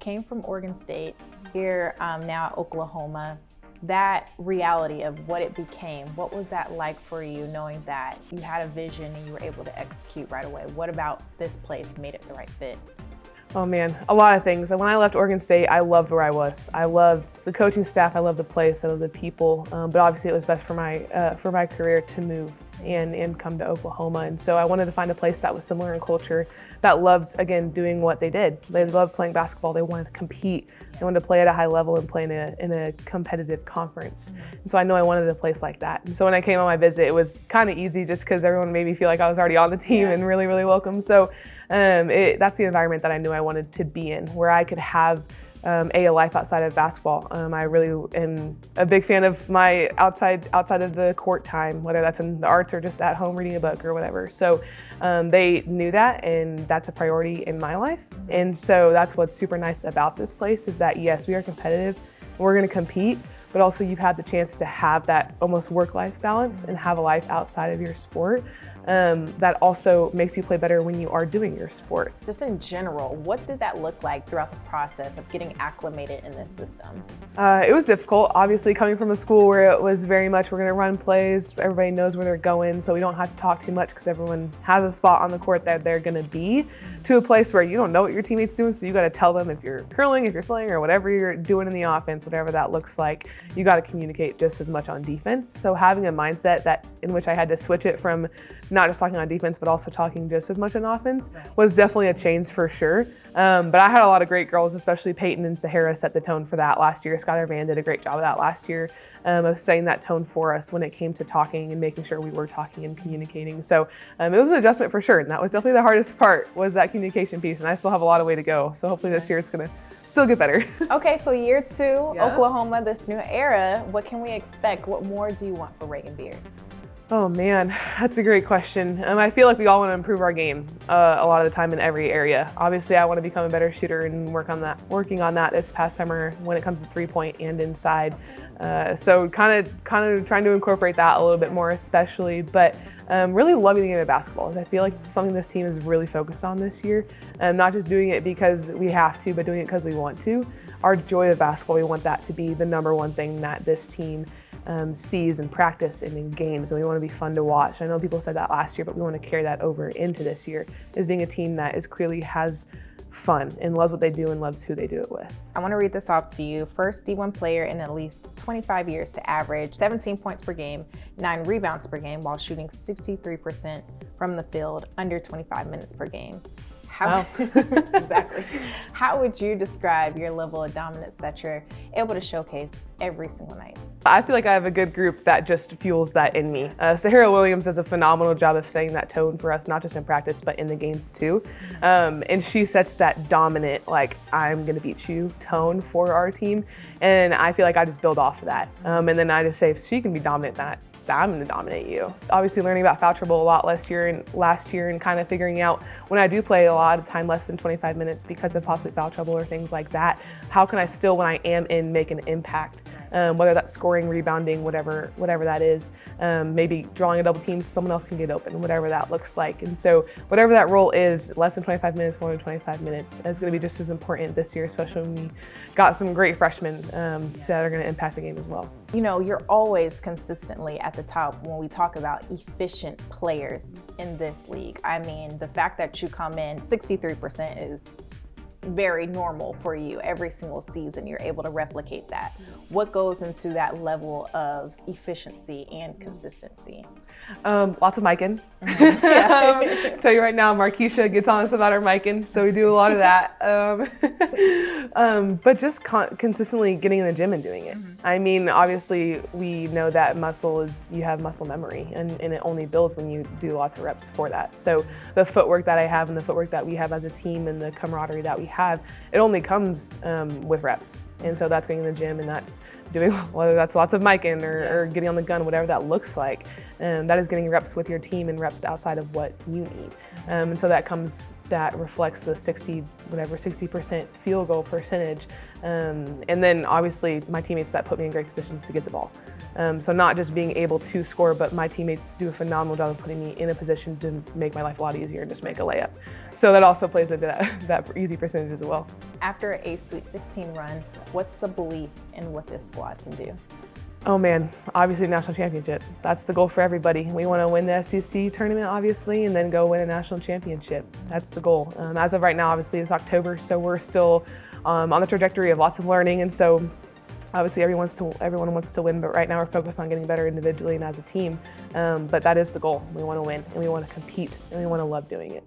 came from Oregon State, here now at Oklahoma. That reality of what it became, what was that like for you, knowing that you had a vision and you were able to execute right away? What about this place made it the right fit? Oh man, a lot of things. When I left Oregon State, I loved where I was. I loved the coaching staff, I loved the place, I loved the people, but obviously it was best for my career to move and come to Oklahoma. And so I wanted to find a place that was similar in culture, that loved, again, doing what they did. They loved playing basketball, they wanted to compete, they wanted to play at a high level and play in a competitive conference. And so I know I wanted a place like that. And so when I came on my visit, it was kind of easy just because everyone made me feel like I was already on the team and really, really welcome. So that's the environment that I knew I wanted to be in, where I could have a life outside of basketball. I really am a big fan of my outside of the court time, whether that's in the arts or just at home reading a book or whatever. So they knew that, and that's a priority in my life. And so that's what's super nice about this place is that, yes, we are competitive, we're gonna compete, but also you've had the chance to have that almost work-life balance and have a life outside of your sport. That also makes you play better when you are doing your sport. Just in general, what did that look like throughout the process of getting acclimated in this system? It was difficult, obviously coming from a school where it was very much, we're gonna run plays, everybody knows where they're going, so we don't have to talk too much because everyone has a spot on the court that they're gonna be, to a place where you don't know what your teammates doing, so you gotta tell them if you're curling, if you're flaying, or whatever you're doing in the offense, whatever that looks like, you gotta communicate just as much on defense. So having a mindset that in which I had to switch it from not just talking on defense, but also talking just as much on offense was definitely a change for sure. But I had a lot of great girls, especially Peyton and Sahara set the tone for that last year. Skylar Van did a great job of that last year, of setting that tone for us when it came to talking and making sure we were talking and communicating. So it was an adjustment for sure. And that was definitely the hardest part, was that communication piece. And I still have a lot of way to go. So hopefully this year it's gonna still get better. Okay, so year 2, Oklahoma, this new era, what can we expect? What more do you want for Raegan Beers? Oh man, that's a great question. I feel like we all want to improve our game a lot of the time in every area. Obviously, I want to become a better shooter and working on that this past summer when it comes to 3-point and inside. So kind of trying to incorporate that a little bit more, especially. But really loving the game of basketball. I feel like something this team is really focused on this year. Not just doing it because we have to, but doing it because we want to. Our joy of basketball, we want that to be the number one thing that this team sees in practice and in games, and we want to be fun to watch. I know people said that last year, but we want to carry that over into this year, is being a team that is clearly has fun and loves what they do and loves who they do it with. I want to read this off to you. First D1 player in at least 25 years to average 17 points per game, 9 rebounds per game, while shooting 63% from the field, under 25 minutes per game. How, exactly. How would you describe your level of dominance that you're able to showcase every single night? I feel like I have a good group that just fuels that in me. Sahara Williams does a phenomenal job of setting that tone for us, not just in practice, but in the games too. And she sets that dominant, like, I'm gonna beat you tone for our team. And I feel like I just build off of that. And then I just say, if she can be dominant, that I'm going to dominate you. Obviously learning about foul trouble a lot last year and kind of figuring out when I do play a lot of time less than 25 minutes because of possibly foul trouble or things like that, how can I still, when I am in, make an impact? Whether that's scoring, rebounding, whatever that is, maybe drawing a double team so someone else can get open, whatever that looks like. And so whatever that role is, less than 25 minutes, more than 25 minutes, is going to be just as important this year, especially when we got some great freshmen that are going to impact the game as well. You know, you're always consistently at the top when we talk about efficient players in this league. I mean, the fact that you come in 63% is very normal for you every single season. You're able to replicate that. What goes into that level of efficiency and consistency? Lots of micing. Tell you right now, Markeisha gets on us about our micing, so we do a lot of that. But just consistently getting in the gym and doing it. I mean, obviously we know that you have muscle memory, and it only builds when you do lots of reps for that. So the footwork that I have and the footwork that we have as a team and the camaraderie that we have, it only comes with reps. And so that's getting in the gym, and that's doing, whether that's lots of micing or getting on the gun, whatever that looks like. That is getting reps with your team and reps outside of what you need. And so that reflects the 60% field goal percentage. And then obviously my teammates that put me in great positions to get the ball. So not just being able to score, but my teammates do a phenomenal job of putting me in a position to make my life a lot easier and just make a layup. So that also plays into that easy percentage as well. After a Sweet 16 run, what's the belief in what this squad can do? Oh man, obviously national championship. That's the goal for everybody. We want to win the SEC tournament, obviously, and then go win a national championship. That's the goal. As of right now, obviously it's October, so we're still on the trajectory of lots of learning, and so obviously everyone wants to win, but right now we're focused on getting better individually and as a team. But that is the goal. We want to win, and we want to compete, and we want to love doing it.